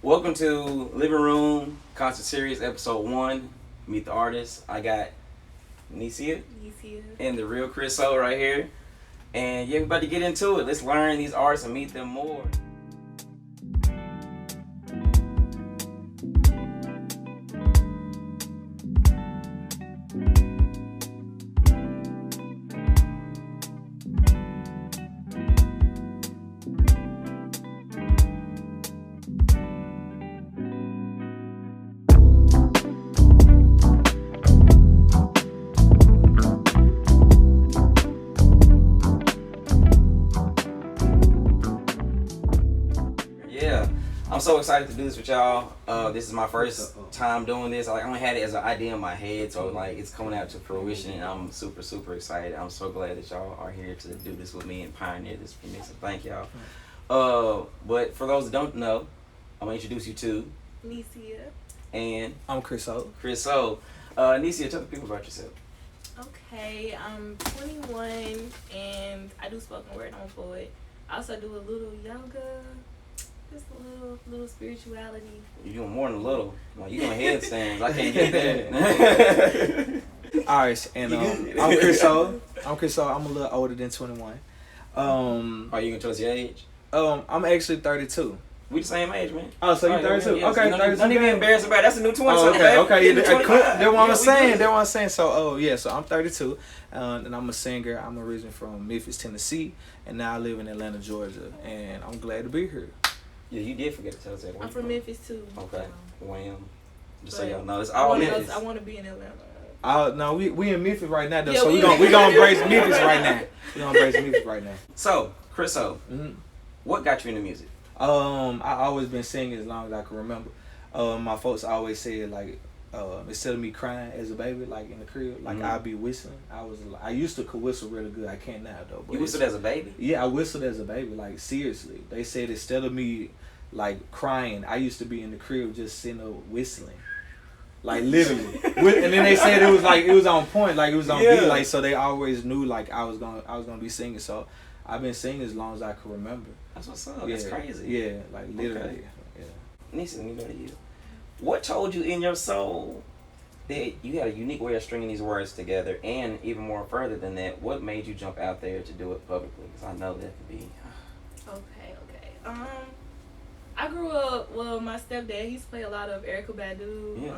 Welcome to Livingroom, Concert Series EP1. Meet the artist. I got Niecea and the real Kris-O right here. And yeah, we're about to get into it. Let's learn these artists and meet them more. I'm so excited to do this with y'all. This is my first time doing this. I only had it as an idea in my head, so it's coming out to fruition, and I'm super excited. I'm so glad that y'all are here to do this with me and pioneer this for me. So thank y'all. But for those that don't know, I'm gonna introduce you to Niecea. And I'm Kris-O. Niecea, tell the people about yourself. Okay, I'm 21 and I do spoken word on poet. I also do a little yoga. Just a little spirituality. You're doing more than a little. Like, you doing headstands. I can't get that. Alright, and I'm Kris-O. I'm a little older than 21. Are you gonna tell us your age? I'm actually 32. We the same age, man. Oh, so you're 32? Yeah, okay, so 32. Don't even be embarrassed about it. That's a new 20. Oh, okay. That's That's what I'm saying. That's what I'm saying. So I'm 32, and I'm a singer. I'm originally from Memphis, Tennessee, and now I live in Atlanta, Georgia, and I'm glad to be here. Yeah, you did forget to tell us that. I'm from Memphis too. Okay. Wham. Just so y'all know, it's all Memphis. I want to be in Atlanta. No, we in Memphis right now, though. Yeah, So we gonna embrace Memphis right now. We gonna embrace Memphis right now. So, Kris-O, what got you into music? I always been singing as long as I can remember. My folks always said like, instead of me crying as a baby, like in the crib, like I'd be whistling. I used to whistle really good. I can't now though. But you whistled as a baby? Yeah, I whistled as a baby. Like seriously, they said instead of me like crying, I used to be in the crib just sitting there whistling, like literally. And then they said it was on point, like it was on beat, like so they always knew like I was gonna be singing. So I've been singing as long as I can remember. That's what's up. That's crazy. Yeah, like literally. Okay. Yeah. Niecea, let me go to you. What told you in your soul that you had a unique way of stringing these words together, and even more further than that, what made you jump out there to do it publicly? Because I know that could be. Okay. I grew up. Well, my stepdad, he used to play a lot of Erykah Badu,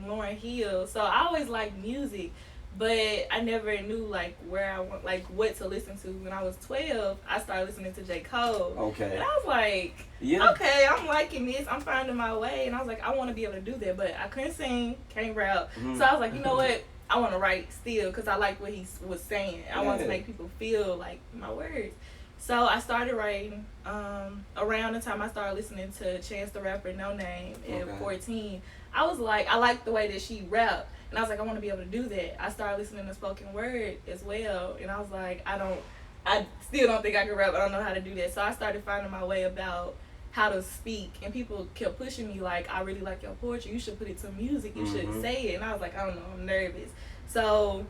Lauryn Hill. So I always liked music, but I never knew like where I want, like what to listen to. When I was 12, I started listening to J. Cole. Okay. And I was like, okay, I'm liking this. I'm finding my way, and I was like, I want to be able to do that, but I couldn't sing, can't rap. So I was like, you know what? I want to write still because I like what he was saying. I want to make people feel like my words. So I started writing around the time I started listening to Chance the Rapper, No Name at 14. I was like, I liked the way that she rapped, and I was like, I want to be able to do that. I started listening to spoken word as well, and I was like, I still don't think I can rap. I don't know how to do that. So I started finding my way about how to speak, and people kept pushing me like, I really like your poetry. You should put it to music. You should say it. And I was like, I don't know. I'm nervous. So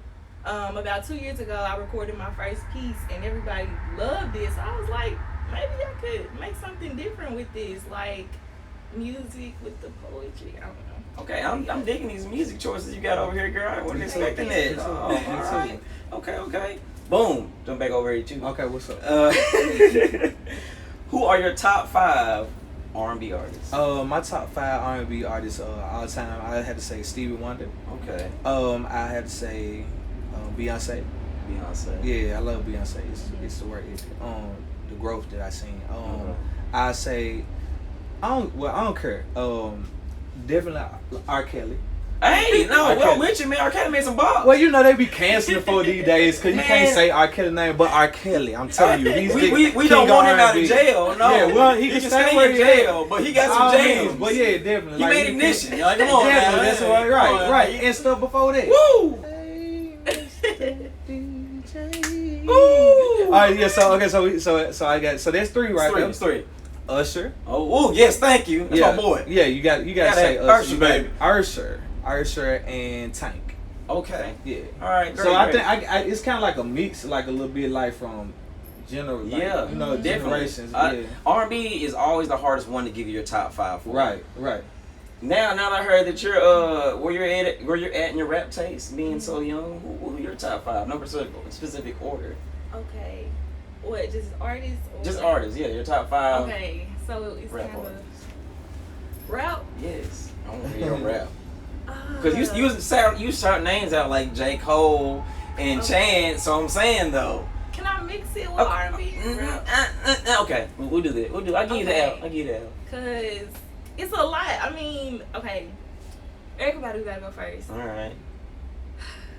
about 2 years ago, I recorded my first piece, and everybody loved it. So I was like, maybe I could make something different with this, like music with the poetry. I don't know. Okay, I'm digging these music choices you got over here, girl. I wasn't expecting that. All right. Okay. Boom. Jump back over here to you. Okay, what's up? Who are your top 5 R&B artists? My top 5 R&B artists all the time, I had to say Stevie Wonder. Okay. I had to say Beyonce. Yeah, I love Beyonce. It's the work ethic. The growth that I seen. I say I don't care. Definitely R. Kelly. Hey, no, well, with you, man. R. Kelly made some balls. Well, you know they be canceling for these days because you can't say R. Kelly name, but R. Kelly. I'm telling you, he's we don't want him out of jail. No, yeah, well, he can stay in jail, but he got some jams. But yeah, definitely. He made Ignition. Like, come on, man. That's right, and stuff before that. Woo! Ooh. All right, yeah. So I got there's 3 right there. That's 3. Usher. Oh, yes, thank you. That's my boy. Yeah, you got to say Usher, baby. Usher and Tank. Okay. Yeah. All right. Great, so I think I it's kind of like a mix, like a little bit like from general. Like, Yeah, you know, generations. R&B is always the hardest one to give you your top 5 for. Right. Now that I heard that you're where you're at in your rap taste, being so young, who are your top 5? No specific order. Okay. What? Just artists? Or just artists, yeah. Your top 5. Okay, so it's rap kind artists. of rap. Yes, I want to hear your rap. Because you shout names out like J. Cole and Chance, so I'm saying though. Can I mix it with R&B and rap? Okay, we'll do that. I'll give you the L. Because it's a lot. I mean, okay. Everybody gotta go first. All right.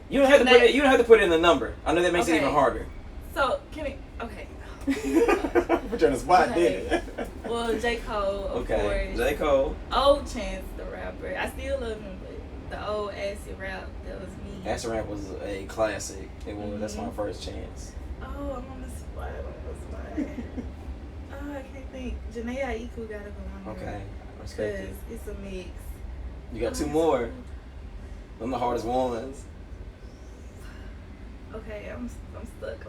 You don't have to put it in the number. I know that makes it even harder. So can it? Okay. Put you on the spot, didn't it? Well, J. Cole, of course. J. Cole. Old Chance, the rapper. I still love him, but the old acid rap, that was me. Acid rap was a classic. It was. That's my first chance. Oh, I'm on the spot. Oh, I can't think. Niecea Kris-O gotta go on there. Okay, respect it. Because it's a mix. You got 2 more. Them the hardest ones. Okay, I'm stuck.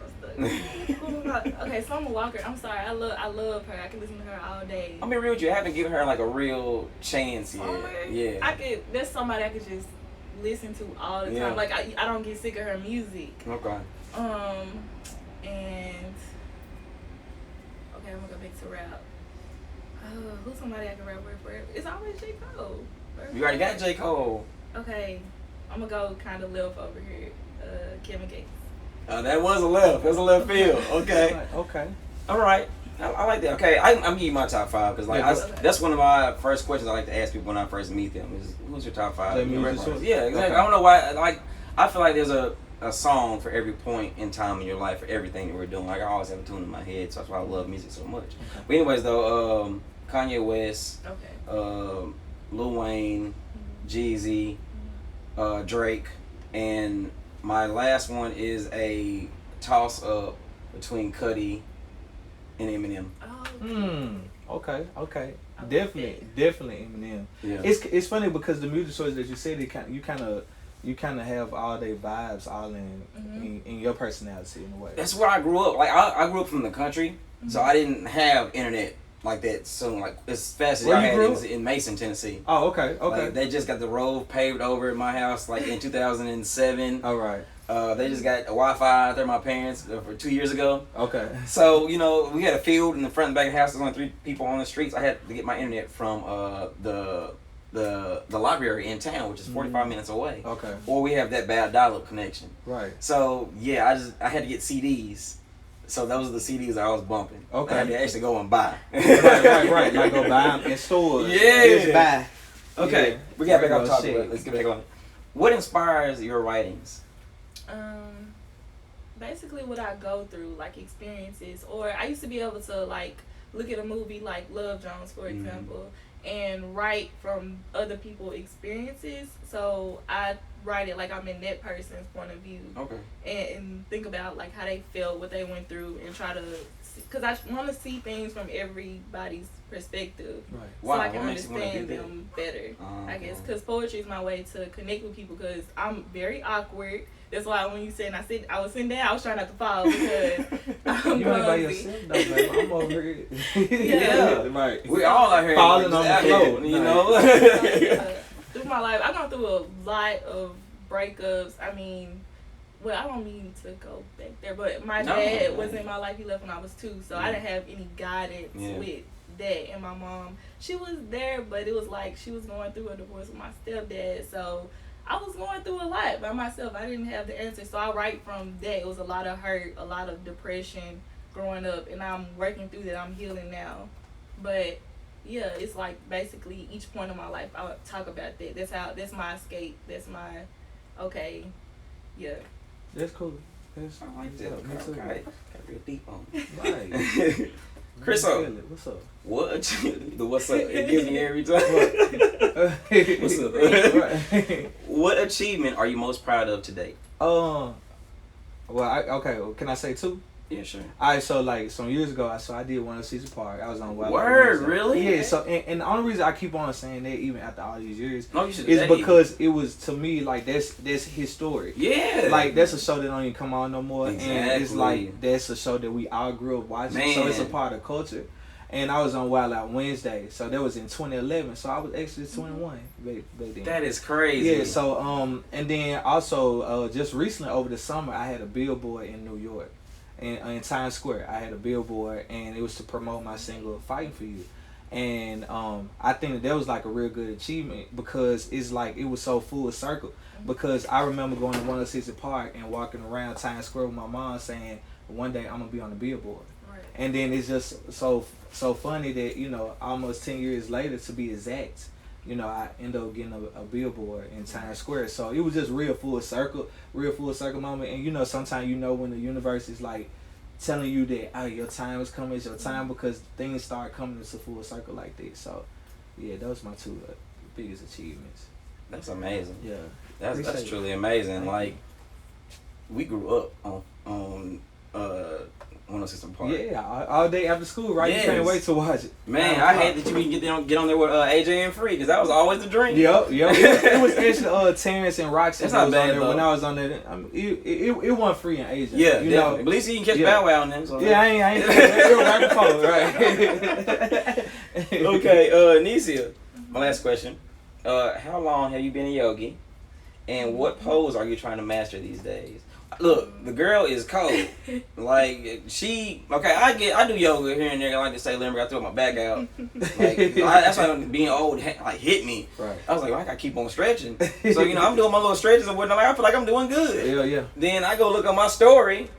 Okay, Summer Walker. I'm sorry. I love her. I can listen to her all day. I'll be real with you. I haven't given her like a real chance yet. Yeah. There's somebody I could just listen to all the time. Like I don't get sick of her music. Okay. And okay, I'm gonna go back to rap. Who's somebody I can rap with forever? It's always J. Cole. You already got J. Cole. Okay, I'm gonna go kind of left over here. Kevin Gates. That was a left. That's a left field. Okay. Okay. All right. I like that. Okay, I'm giving you my top 5 because that's one of my first questions I like to ask people when I first meet them is who's your top 5? Yeah, exactly. Okay. I don't know why. I feel like there's a song for every point in time in your life for everything that we're doing. Like I always have a tune in my head, so that's why I love music so much. Okay. But anyways, though, Kanye West, Lil Wayne, Jeezy, Drake, and my last one is a toss up between Cudi and Eminem. Oh, okay. Definitely Eminem. Yeah. It's funny because the music choices that you said, you kind of have all their vibes all in your personality in a way. That's where I grew up. Like I grew up from the country, so I didn't have internet like that soon. Like as fast as I had it was in Mason, Tennessee. Oh, okay. Like, they just got the road paved over at my house like in 2007. All right. They just got a Wi-Fi out there, my parents, for 2 years ago. Okay. So, we had a field in the front and back of the house. There's only 3 people on the streets. I had to get my internet from the library in town, which is 45 minutes away. Okay. Or we have that bad dial-up connection. Right. So, yeah, I had to get CDs. So those are the CDs I was bumping. Okay. I had to actually go and buy. right. Like go buy them in stores. Yeah. Just buy. Okay. Yeah. We got back on topic. Let's get back on it. What inspires your writings? Basically what I go through, like experiences, or I used to be able to like look at a movie like Love Jones, for example, and write from other people's experiences. So I write it like I'm in that person's point of view. Okay. And think about like how they felt, what they went through, and try to, because I want to see things from everybody's perspective, right. So I can understand them better. I guess because poetry is my way to connect with people. Because I'm very awkward. That's why when you said I was sitting down, I was trying not to fall because I'm you ain't by yourself, though, baby. I'm over here. Yeah, right. We all out here falling on the floor, Through my life, I've gone through a lot of breakups. I mean, well, I don't mean to go back there, but my dad was in my life. He left when I was 2, so I didn't have any guidance with that. And my mom, she was there, but it was like she was going through a divorce with my stepdad, so I was going through a lot by myself. I didn't have the answer, so I write from that. It was a lot of hurt, a lot of depression growing up, and I'm working through that. I'm healing now, but yeah, it's like basically each point of my life I talk about that. That's my escape. That's my yeah. That's cool. I like that. Okay. Got real deep on it. Right. Kris-O. What's up? What's up? It gives me every time. What's up? What achievement are you most proud of today? Well, okay. Can I say 2? Yeah, sure. Alright, so like some years ago, I did 106 Park. I was on Wild Word, really? Yeah. So and the only reason I keep on saying that even after all these years is because it was to me like that's historic. Yeah. Like that's a show that don't even come on no more, Exactly. and it's like that's a show that we all grew up watching. Man. So it's a part of culture. And I was on Wild Out Wednesday, so that was in 2011. So I was actually 21 back then. That is crazy. Yeah. So and then also just recently over the summer, I had a billboard in New York, in Times Square. I had a billboard, and it was to promote my single "Fighting for You." And I think that was like a real good achievement because it's like it was so full circle. Because I remember going to 106 Park and walking around Times Square with my mom saying, "One day I'm gonna be on the billboard." Right. And then it's just so funny that, you know, almost 10 years later, to be exact, you know, I ended up getting a billboard in Times Square. So it was just real full circle moment. And, you know, sometimes you know when the universe is like telling you that, oh, your time is coming, it's your time, because things start coming into full circle like this. So yeah, those are my two biggest achievements. That's amazing. Yeah. That's truly amazing. Like, we grew up on 106 Park. Yeah, all day after school, right? Yes. You can't wait to watch it. Man, I hate that you can get on there with AJ and Free, because that was always the dream. Yep. It was actually Terrence and Roxy. That's not bad, on there when I was on there. I mean, it wasn't Free and AJ. Yeah, you definitely. know. But at least you can catch Bow Wow on them. So yeah, I ain't it was right before, right? Okay, Niecea, my last question. How long have you been a yogi, and what pose are you trying to master these days? Look, the girl is cold. Like, I do yoga here and there. I like to say, I throw my back out. Like, that's why being old hit me. Right. I was like, I gotta keep on stretching. So, you know, I'm doing my little stretches and whatnot. I feel like I'm doing good. Yeah. Then I go look at my story.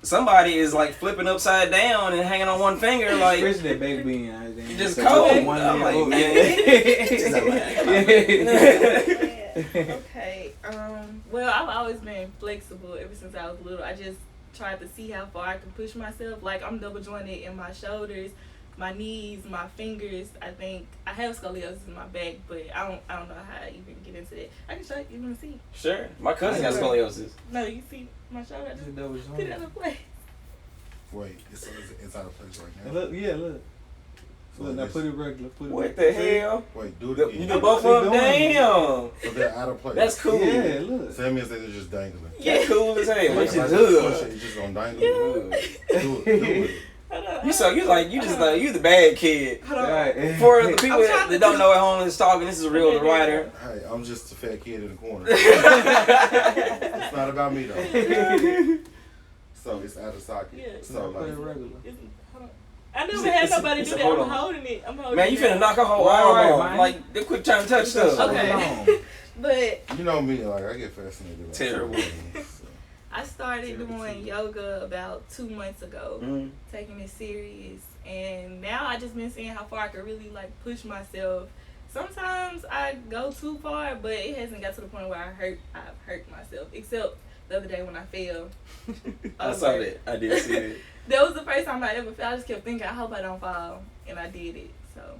Somebody is like flipping upside down and hanging on one finger, like especially that baby being you just cold. I'm like, Okay. Well, I've always been flexible ever since I was little. I just tried to see how far I can push myself. Like, I'm double jointed in my shoulders, my knees, my fingers. I think I have scoliosis in my back, but I don't know how I even get into that. I can show you. You want to see? Sure. My cousin got scoliosis. No, you see my shoulder? I just put it out of place. Wait, it's out of place right now. Look, look. Look, now put it regular. What the hell? Wait, do it again. You do both of them? Damn. So they're out of place. That's cool. Yeah, look. So that means that they're just dangling. Yeah, cool as hell. Like, It's good. it's just gonna dangle. Do it. You the bad kid. Right. For the people that don't know at home is talking, this is real the writer. Hey, I'm just a fat kid in the corner. It's not about me though. So it's out of socket. Yeah. So like regular. I never had nobody do that. I'm holding it. Man, you finna knock a whole arm off. Like, they quit trying to touch stuff. Okay. But you know me, like I get fascinated. Like, terrible. So. I started doing yoga about 2 months ago, taking it serious, and now I just been seeing how far I could really like push myself. Sometimes I go too far, but it hasn't got to the point where I've hurt myself, except the other day when I fell. I saw that. I did see it. That was the first time I ever fell. I just kept thinking, I hope I don't fall, and I did it. So.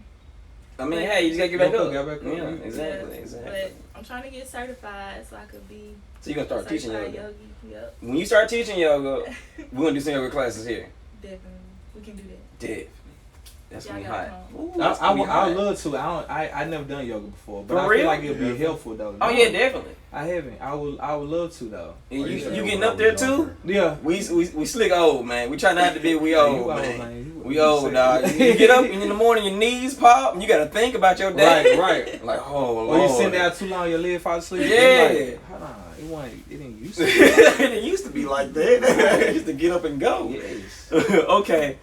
I mean, hey, you just gotta get back up. Yeah, exactly. But I'm trying to get certified so I could be. So you gonna start teaching yoga? Yogi. Yep. When you start teaching yoga, we're gonna do some yoga classes here. Definitely, we can do that. Definitely. That's gonna be hot. I would love to. I never done yoga before, but I feel like it'd be helpful though. Oh yeah, definitely. I haven't. I would love to though. And you getting up there too? Yeah. We slick old, man. We try not to be we old, man. We old, dog. You get up and in the morning, your knees pop, and you gotta think about your day. Right. Like, oh Lord. Or you sit down too long, your leg falls asleep. Yeah. Like, hold on, it didn't used to be. It didn't used to be like that. It used to get up and go. Yes. Okay.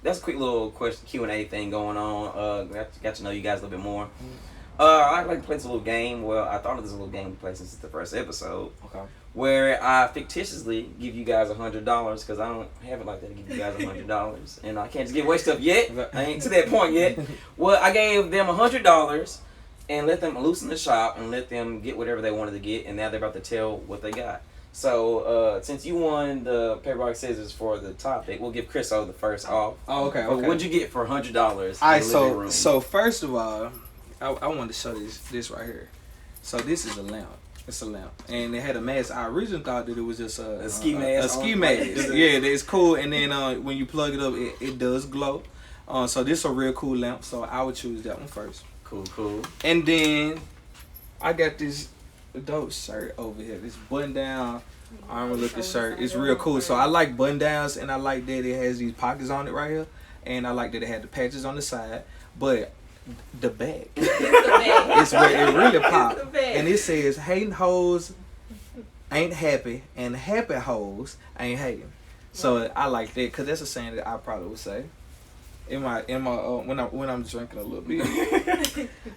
That's a quick little question Q&A thing going on. Got to know you guys a little bit more. I'd like to play this little game. Well, I thought of this little game to play since it's the first episode. Okay. Where I fictitiously give you guys $100 because I don't have it like that to give you guys $100, and I can't just give away stuff yet. I ain't to that point yet. Well, I gave them $100 and let them loosen the shop and let them get whatever they wanted to get, and now they're about to tell what they got. So, since you won the paper, rock, scissors for the topic, we'll give Kris-O the first off. Oh, okay. What'd you get for $100? Alright, so first of all, I wanted to show this right here. So this is a lamp. It's a lamp, and it had a mask. I originally thought that it was just a ski mask. A ski mask. Yeah, it's cool. And then when you plug it up, it does glow. So this is a real cool lamp. So I would choose that one first. Cool. And then I got this dope shirt over here. This button down armor looking shirt. It's real cool. So I like button downs, and I like that it has these pockets on it right here, and I like that it had the patches on the side, but. The back. It's where it really pops. And it says hating hoes ain't happy and happy hoes ain't hating. So I like that because that's a saying that I probably would say in my when I'm drinking a little bit.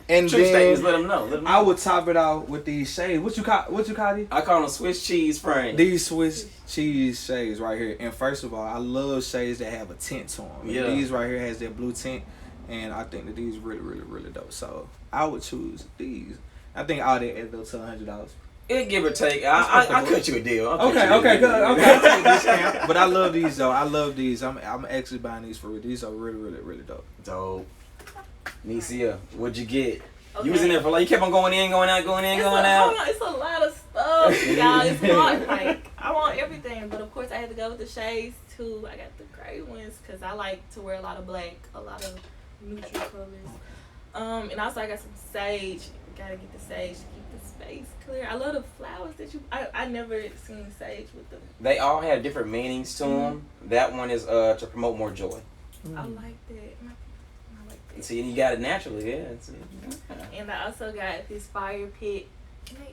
And True then statements, let them know. I would top it off with these shades. What you call these? I call them Swiss cheese frames. These Swiss cheese shades right here. And first of all, I love shades that have a tint to them. Yeah. These right here has that blue tint. And I think that these really dope. So I would choose these. I think all that added up to $100. It give or take. I cut you a deal. Okay, good. Okay, I'll take this count. But I love these though. I love these. I'm actually buying these for real. These are really dope. Dope. Niecea, what'd you get? Okay. You was in there for like, you kept on going in, going out. Hold on, it's a lot of stuff, y'all. It's hard. Like, I want everything, but of course I had to go with the shades too. I got the gray ones because I like to wear a lot of black, a lot of neutral colors. And also I got some sage. Gotta get the sage to keep the space clear. I love the flowers that I never seen sage with them. They all have different meanings to them. That one is to promote more joy. I like that. I like that. See, you got it naturally, yeah. And I also got this fire pit. Can you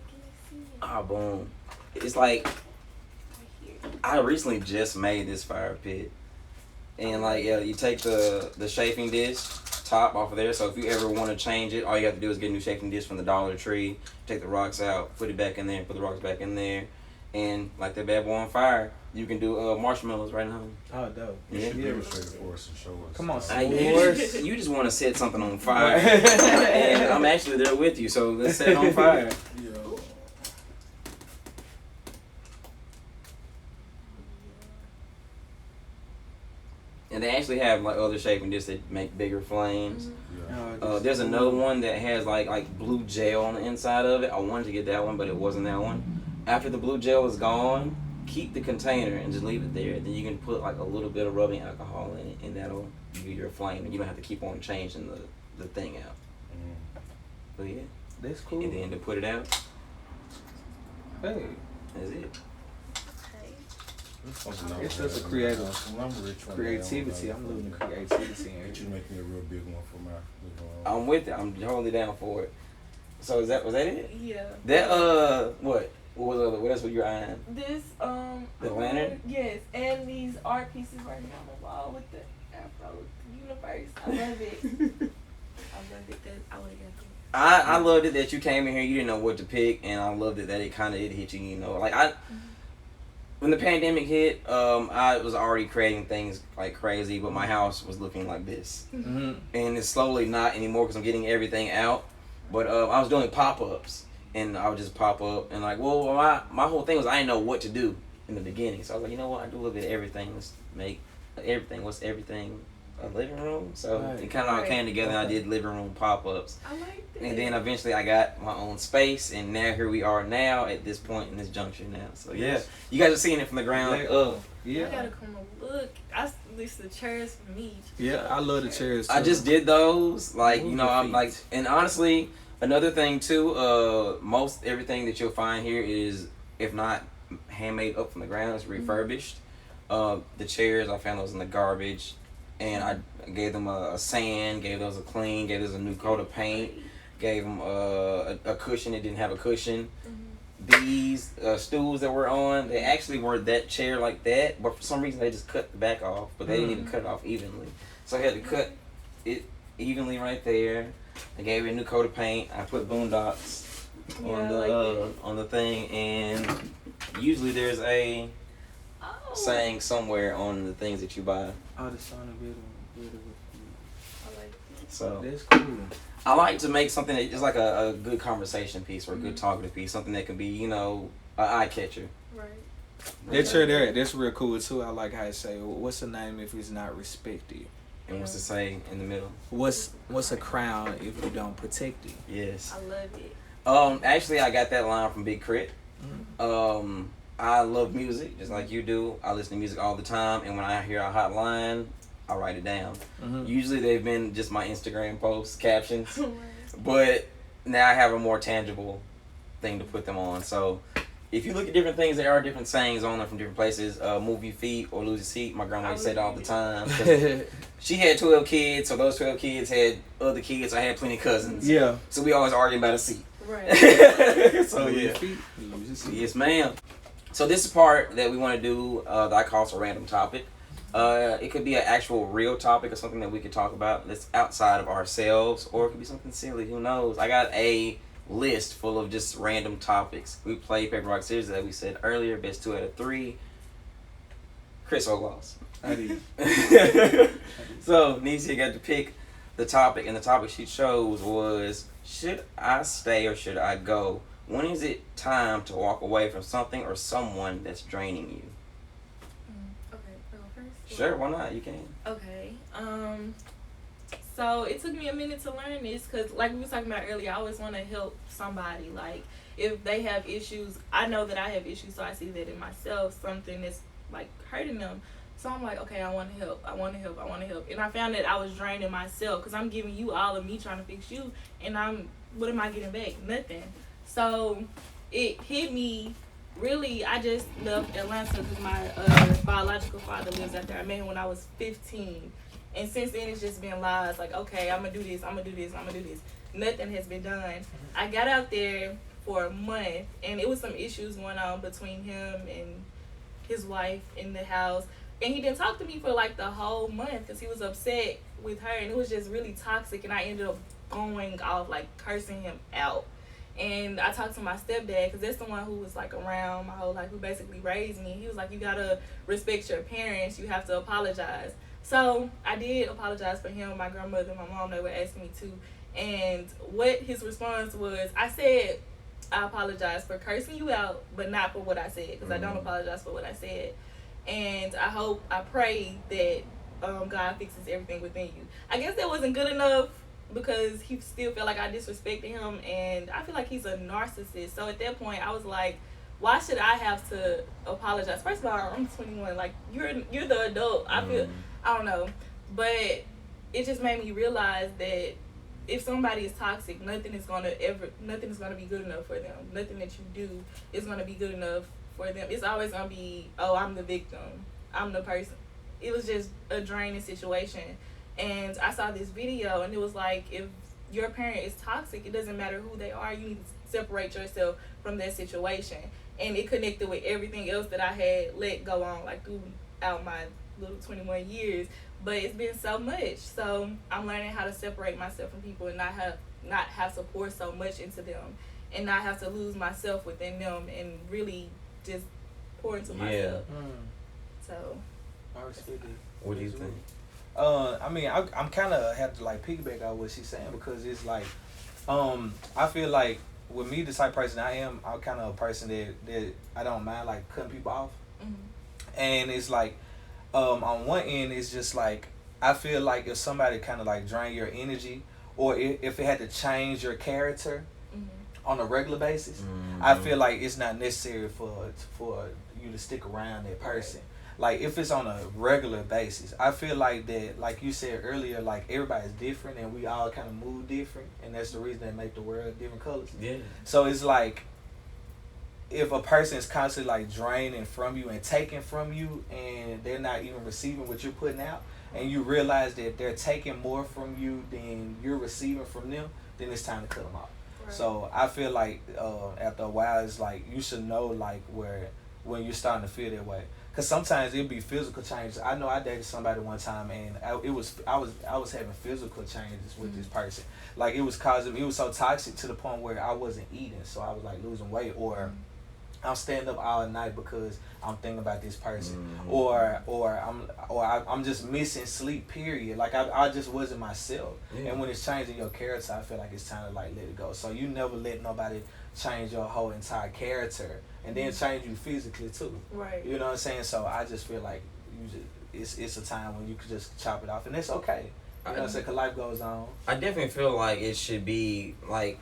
see it? Ah, boom. It's like, Right here. I recently just made this fire pit. And like, yeah, you take the chafing dish top off of there. So if you ever want to change it, all you have to do is get a new chafing dish from the Dollar Tree. Take the rocks out, put it back in there, put the rocks back in there, and like that bad boy on fire, you can do marshmallows right now. Oh, dope. You Yeah. should demonstrate it for us and show us. Come on, You just want to set something on fire, and I'm actually there with you. So let's set it on fire. And they actually have like other shaping discs that make bigger flames. There's another one that has like blue gel on the inside of it. I wanted to get that one, but it wasn't that one. After the blue gel is gone, keep the container and just leave it there. Then you can put like a little bit of rubbing alcohol in it, and that'll give you your flame, and you don't have to keep on changing the thing out. But yeah, That's cool. and then to put it out, Hey, that's it. it's just a creativity. I'm living creativity in You here. make me a real big one for my living room. I'm with it. I'm totally down for it. So was that it? Yeah. That what? What was what else were you eyeing? This The lantern? Yes, and these art pieces right here on the wall with the Afro universe. I love it. I love it. That I would have got them. I loved it that you came in here. You didn't know what to pick, and I loved it that it kind of hit you. You know, like when the pandemic hit, I was already creating things like crazy, but my house was looking like this, and it's slowly not anymore because I'm getting everything out. But I was doing pop-ups, and I would just pop up and like, well, my whole thing was I didn't know what to do in the beginning, so I was like, you know what, I do a little bit of everything. Let's make everything. What's everything? A living room. So it kind of all came together. And I did living room pop-ups. I like that. And then eventually I got my own space, and now here we are now at this point in this juncture now. So yeah, you guys are seeing it from the ground up. I gotta come and look. At least the chairs for me. Yeah, I love the chairs too. I just did those. Like, you know, I'm like, and honestly, another thing too, most everything that you'll find here is, if not handmade up from the ground, it's refurbished. The chairs, I found those in the garbage. And I gave them a sand, gave those a clean, gave those a new coat of paint, gave them a cushion that didn't have a cushion. These stools that we're on, they actually were that chair like that, but for some reason they just cut the back off, but they didn't even cut it off evenly. So I had to cut it evenly right there. I gave it a new coat of paint. I put Boondocks on the thing, and usually there's a saying somewhere on the things that you buy. Oh, the song I like it. So that's cool. I like to make something that is like a good conversation piece or a good talkative piece, something that can be, you know, an eye catcher. Right. That chair there, that's real cool too. I like how it say, what's the name if it's not respected? And what's to say in the middle? What's a crown if you don't protect it? Yes. I love it. Actually, I got that line from Big Crit. I love music, just like you do. I listen to music all the time, and when I hear a hot line, I write it down. Usually they've been just my Instagram posts, captions, but now I have a more tangible thing to put them on. So if you look at different things, there are different sayings on them from different places. Move your feet or lose your seat. My grandma used to say it all the time. She had 12 kids, so those 12 kids had other kids. I had plenty of cousins. Yeah. So we always arguing about a seat. Right. So yeah. Yes, ma'am. So this is part that we want to do that I call a random topic. It could be an actual real topic or something that we could talk about that's outside of ourselves, or it could be something silly. Who knows? I got a list full of just random topics. We played paper rock scissors that we said earlier. Best 2 out of 3. Kris-O lost. I did. So Niecea got to pick the topic, and the topic she chose was: should I stay or should I go? When is it time to walk away from something or someone that's draining you? Okay, I'll go first. Sure, why not? You can. Okay. So it took me a minute to learn this because, like we were talking about earlier, I always want to help somebody. Like, if they have issues, I know that I have issues, so I see that in myself, something that's, like, hurting them. So I'm like, okay, I want to help. And I found that I was draining myself because I'm giving you all of me trying to fix you, and what am I getting back? Nothing. So it hit me. Really, I just left Atlanta because my biological father lives out there. I met him when I was 15. And since then, it's just been lies. Like, okay, I'm going to do this. Nothing has been done. I got out there for a month, and it was some issues going on between him and his wife in the house. And he didn't talk to me for, like, the whole month because he was upset with her. And it was just really toxic. And I ended up going off, like, cursing him out. And I talked to my stepdad because that's the one who was, like, around my whole life, who basically raised me. He was like, you got to respect your parents. You have to apologize. So I did apologize for him, my grandmother, my mom, they were asking me to. And what his response was, I said, I apologize for cursing you out, but not for what I said, because I don't apologize for what I said. And I pray that God fixes everything within you. I guess that wasn't good enough because he still felt like I disrespected him, and I feel like he's a narcissist. So at that point, I was like, why should I have to apologize? First of all, I'm 21. Like, you're the adult. I don't know, but it just made me realize that if somebody is toxic, nothing is gonna be good enough for them. Nothing that you do is gonna be good enough for them. It's always gonna be, oh, I'm the victim, I'm the person. It was just a draining situation, and I saw this video, and it was like, if your parent is toxic, it doesn't matter who they are. You need to separate yourself from that situation, and it connected with everything else that I had let go on, like, throughout my little 21 years. But it's been so much, so I'm learning how to separate myself from people and not have to pour so much into them, and not have to lose myself within them, and really just pour into myself. So what do you think? I mean, I'm kind of have to, like, piggyback on what she's saying, because it's like, I feel like with me, the type of person I am, I'm kind of a person that I don't mind, like, cutting people off. And it's like, on one end, it's just like, I feel like if somebody kind of, like, drain your energy, or if it had to change your character on a regular basis, I feel like it's not necessary for you to stick around that person. Like, if it's on a regular basis, I feel like that, like you said earlier, like, everybody's different and we all kind of move different, and that's the reason they make the world different colors. Yeah. So it's like, if a person is constantly, like, draining from you and taking from you, and they're not even receiving what you're putting out, and you realize that they're taking more from you than you're receiving from them, then it's time to cut them off. Right. So I feel like after a while, it's like, you should know, like, when you're starting to feel that way. Cause sometimes it'll be physical changes. I know I dated somebody one time, and I was having physical changes with this person. Like, it was so toxic to the point where I wasn't eating, so I was, like, losing weight, or I'm staying up all night because I'm thinking about this person, or I'm just missing sleep. Period. Like, I just wasn't myself. And when it's changing your character, I feel like it's time to, like, let it go. So you never let nobody change your whole entire character, and then change you physically too. Right. You know what I'm saying? So I just feel like it's a time when you could just chop it off, and it's okay. You know what I'm saying? 'Cause life goes on. I definitely feel like it should be, like,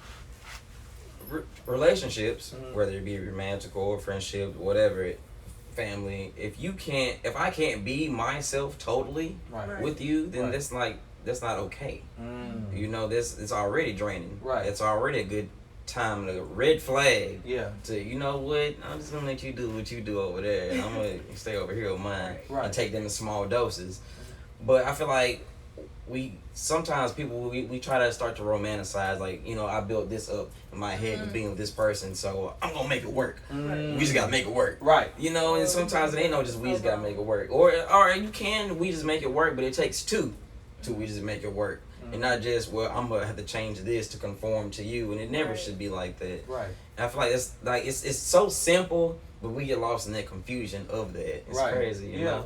relationships, whether it be romantic or friendship, whatever, family, if I can't be myself totally with you, then that's not okay. You know, it's already draining. It's already a good time to red flag. To, you know what, I'm just gonna let you do what you do over there, and I'm gonna stay over here with mine and take them in small doses. But I feel like sometimes people try to start to romanticize, like, you know, I built this up in my head with being with this person, so I'm gonna make it work. We just gotta make it work. You know, and sometimes it ain't no just we just gotta make it work. Or you can we just make it work, but it takes two we just make it work. And not just, well, I'm gonna have to change this to conform to you, and it never should be like that. And I feel like it's so simple, but we get lost in that confusion of that. It's crazy, you know?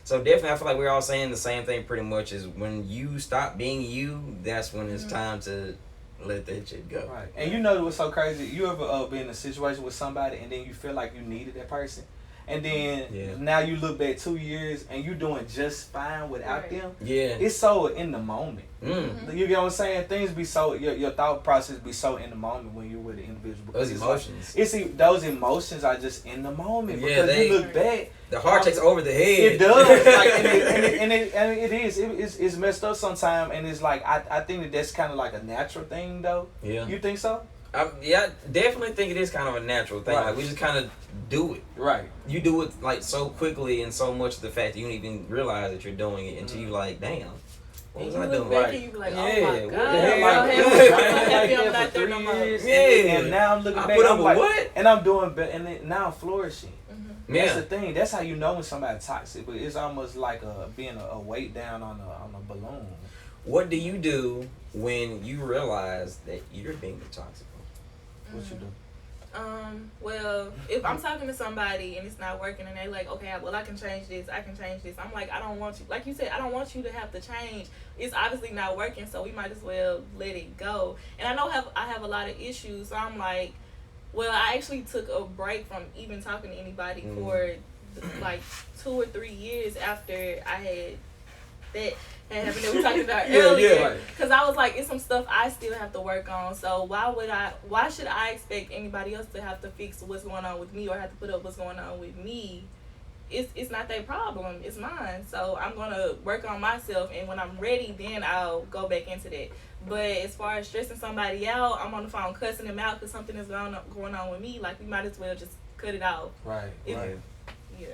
So definitely, I feel like we're all saying the same thing pretty much, is when you stop being you, that's when it's time to let that shit go. And you know what's so crazy? You ever been in a situation with somebody and then you feel like you needed that person? And then now you look back 2 years and you doing just fine without them. It's so in the moment. You get what I'm saying? Things be so, your thought process be so in the moment when you're with the individual. Those emotions. Those emotions are just in the moment. Because you look back. The heart takes over the head. It does. Like, and it is. It's messed up sometimes. And it's like, I think that's kind of like a natural thing, though. You think so? I definitely think it is kind of a natural thing. Like, we just kind of do it. You do it like so quickly, and so much of the fact that you don't even realize that you're doing it until you like, damn, what was I doing? And you be like, oh my God, what the hell? I'm not there no more. And now I'm looking back, I'm like, what? And I'm doing better, and now I'm flourishing. That's the thing. That's how you know when somebody's toxic. But it's almost like being a weight down on a balloon. What do you do when you realize that you're being the toxic one? What you do? Well, if I'm talking to somebody and it's not working and they like, okay, well, I can change this, I'm like, I don't want you, like you said, I don't want you to have to change. It's obviously not working, so we might as well let it go. And I know I have a lot of issues, so I'm like, well, I actually took a break from even talking to anybody for like 2 or 3 years after I had that happened that we talked about earlier. Because I was like, it's some stuff I still have to work on. So why should I expect anybody else to have to fix what's going on with me or have to put up what's going on with me? It's not their problem. It's mine. So I'm going to work on myself. And when I'm ready, then I'll go back into that. But as far as stressing somebody out, I'm on the phone cussing them out because something is going on with me. Like, we might as well just cut it off. Yeah.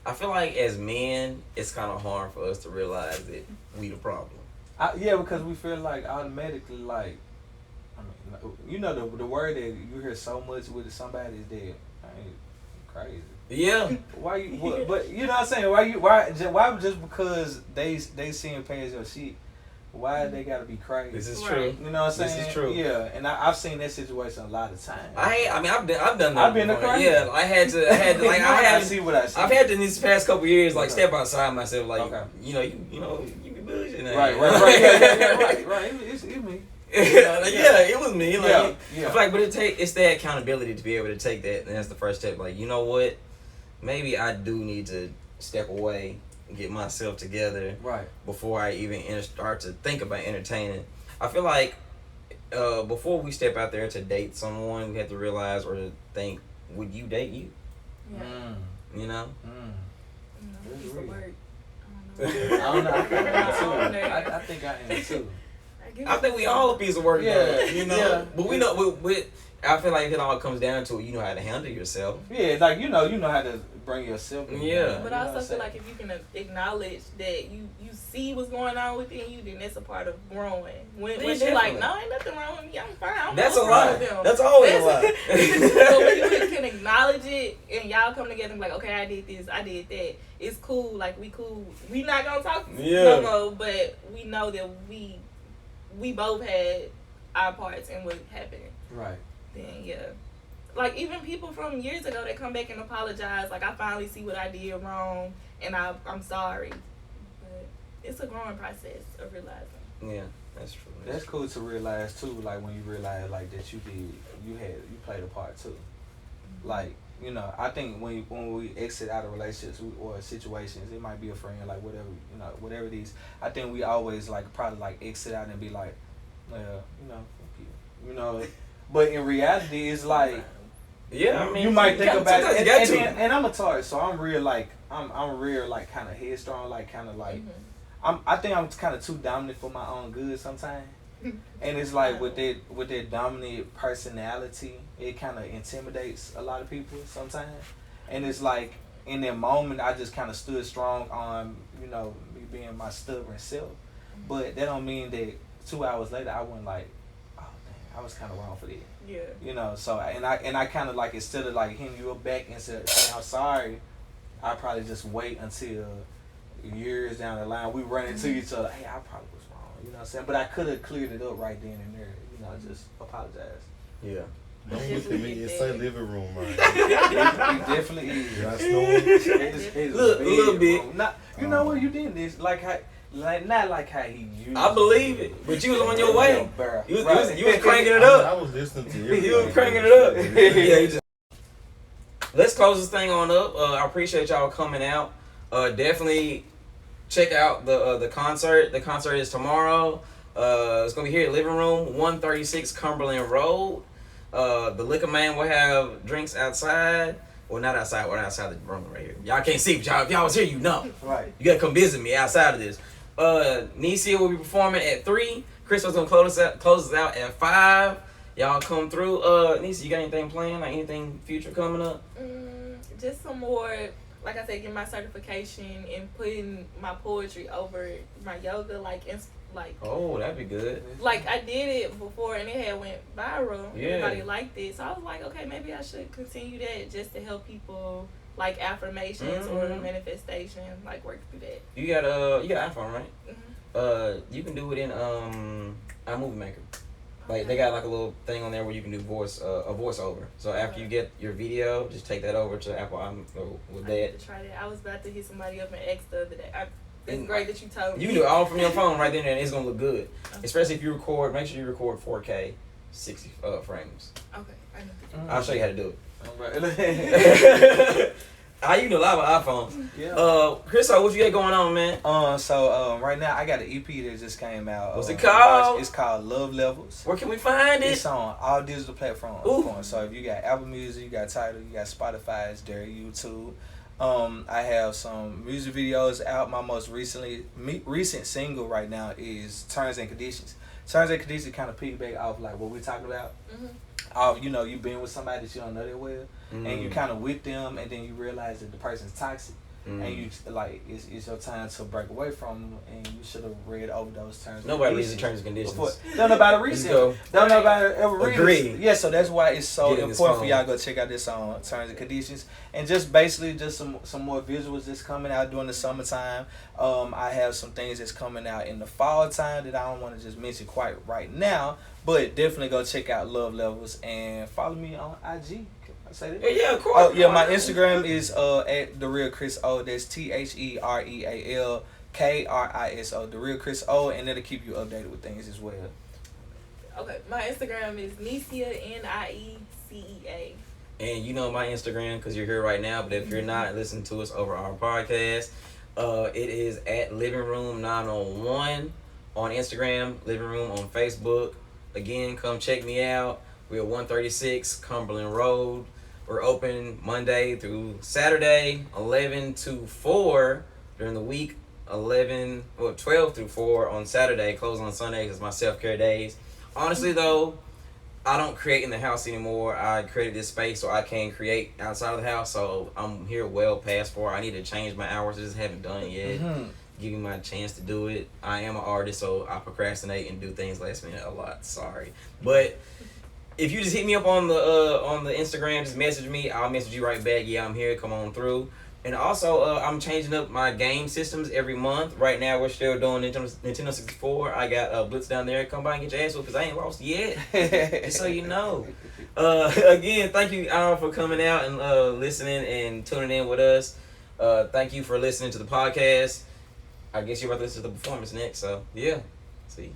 I feel like as men, it's kind of hard for us to realize that we the problem. Because we feel like automatically, like, I mean, you know, the word that you hear so much with somebody is that, I ain't crazy. Why you? But you know what I'm saying? Why just because they seeing past your shit? Why they gotta be crazy? This is true. You know what I'm saying? This is true. Yeah, and I've seen that situation a lot of times. I've done that. I've been a crazy. Yeah, I had to like I see what I see. I've had to in these past couple years like step outside myself, like you know you be bullshitting. Right. It's me. It was me. Like I feel like, but it's that accountability to be able to take that, and that's the first step. Like, you know what? Maybe I do need to step away, get myself together before I even start to think about entertaining. I feel like before we step out there to date someone, we have to realize or to think, would you date you? You know? It's a word. I don't know. I think I am too. I think we all a piece of work, you know? But we know, I feel like it all comes down to, you know how to handle yourself. Like, you know how to bring yourself in. But I also feel like if you can acknowledge that you see what's going on within you, then that's a part of growing. When you're like, no, ain't nothing wrong with me, I'm fine. That's a lie. That's always a lie. So when you can acknowledge it and y'all come together and be like, okay, I did this, I did that, it's cool. Like, we cool. We not gonna talk no more, but we know that we both had our parts in what happened. Then like, even people from years ago that come back and apologize, like, I finally see what I did wrong and I'm sorry. But it's a growing process of realizing. That's true. That's cool to realize too, like, when you realize like that you played a part too. Like, you know, I think when we exit out of relationships or situations, it might be a friend, like whatever these, I think we always like probably like exit out and be like, well, you know, But in reality, it's like, yeah, I mean, you might think about it. And I'm a Taurus, so I'm real like I'm real like kind of headstrong, like kind of like I think I'm kind of too dominant for my own good sometimes. And it's like with that dominant personality, it kind of intimidates a lot of people sometimes. And it's like in that moment, I just kind of stood strong on me being my stubborn self. But that don't mean that 2 hours later I wasn't like, oh dang, I was kind of wrong for that. Yeah. So and I kind of like, instead of like hitting you up back and said, hey, I'm sorry, I probably just wait until years down the line we run into each other. Hey, I probably was wrong. You know what I'm saying? But I could have cleared it up right then and there. Just apologize. Yeah. Don't look at me. It say living room, right? It definitely is. Yeah, I snore. Look, a little bit. Not, you know what? You did this like how. Not like how he used. I believe it, but you was on your way. You was cranking it I up. was listening to you. You was cranking it up. Yeah, you just. Let's close this thing on up. I appreciate y'all coming out. Definitely check out the concert. The concert is tomorrow. It's gonna be here at Livingroom, 136 Cumberland Road. The liquor man will have drinks outside. Well, not outside. We're outside the room right here. Y'all can't see, but y'all, if y'all was here, you know. Right. You gotta come visit me outside of this. Niecea will be performing at 3. Kris-O's gonna close us out at 5. Y'all come through. Niecea, you got anything planned? Like anything future coming up? Just some more. Like I said, getting my certification and putting my poetry over my yoga, Oh, that'd be good. Like I did it before and it had went viral. Yeah. Everybody liked it, so I was like, okay, maybe I should continue that just to help people, like affirmations or manifestation, like work through that. You got iPhone, right? Mm-hmm. You can do it in iMovie Maker. Like they got like a little thing on there where you can do a voiceover. So after you get your video, just take that over to Apple with that. I need to try that. I was about to hit somebody up and ask the other day. It's great that you told me. You can do it all from your phone right there, and it's gonna look good. Especially if you record. Make sure you record 4K, 60 frames. Okay, I need to do that. I'll show you how to do Alright. it. You do a lot of iPhones. Yeah. Kris-O, what you got going on, man? So right now I got an EP that just came out. What's it called? It's called Love Levels. Where can we find it? It's on all digital platforms. Ooh. So if you got Apple Music, you got Tidal, you got Spotify, it's there, YouTube. I have some music videos out. My most recent single right now is Terms and Conditions. Terms and Conditions kind of piggyback off like what we're talking about. You've been with somebody that you don't know that well, and you kind of with them, and then you realize that the person's toxic, and you like it's your time to break away from them, and you should have read over those terms. Nobody reads the terms and conditions. Don't nobody read them. Don't nobody ever read Agree. it. Yeah, so that's why it's so important for y'all to go check out this song, Terms and Conditions, and just basically just some more visuals that's coming out during the summertime. I have some things that's coming out in the fall time that I don't want to just mention quite right now, but definitely go check out Love Levels and follow me on IG. I say that? Yeah, of course. My Instagram is at The Real Kris-O. That's TheRealKriso, The Real Kris-O, and that'll keep you updated with things as well. Okay, my Instagram is Niecea, Niecea. And you know my Instagram because you're here right now. But if you're not, listen to us over our podcast. It is at Livingroom 901 on Instagram, Livingroom on Facebook. Again, come check me out. We're at 136 Cumberland Road. We're open Monday through Saturday, 11 to 4 during the week. 12 through 4 on Saturday. Close on Sundays. It's my self-care days. Honestly, though, I don't create in the house anymore. I created this space so I can create outside of the house. So I'm here well past 4. I need to change my hours. I just haven't done it yet. Give me my chance to do it. I am an artist, so I procrastinate and do things last minute a lot. Sorry. But if you just hit me up on the Instagram, just message me. I'll message you right back. Yeah, I'm here. Come on through. And also, I'm changing up my game systems every month. Right now, we're still doing Nintendo 64. I got Blitz down there. Come by and get your ass whooped because I ain't lost yet. Just so you know. Again, thank you all for coming out and listening and tuning in with us. Thank you for listening to the podcast. I guess you're about to listen to the performance next. So, yeah. See.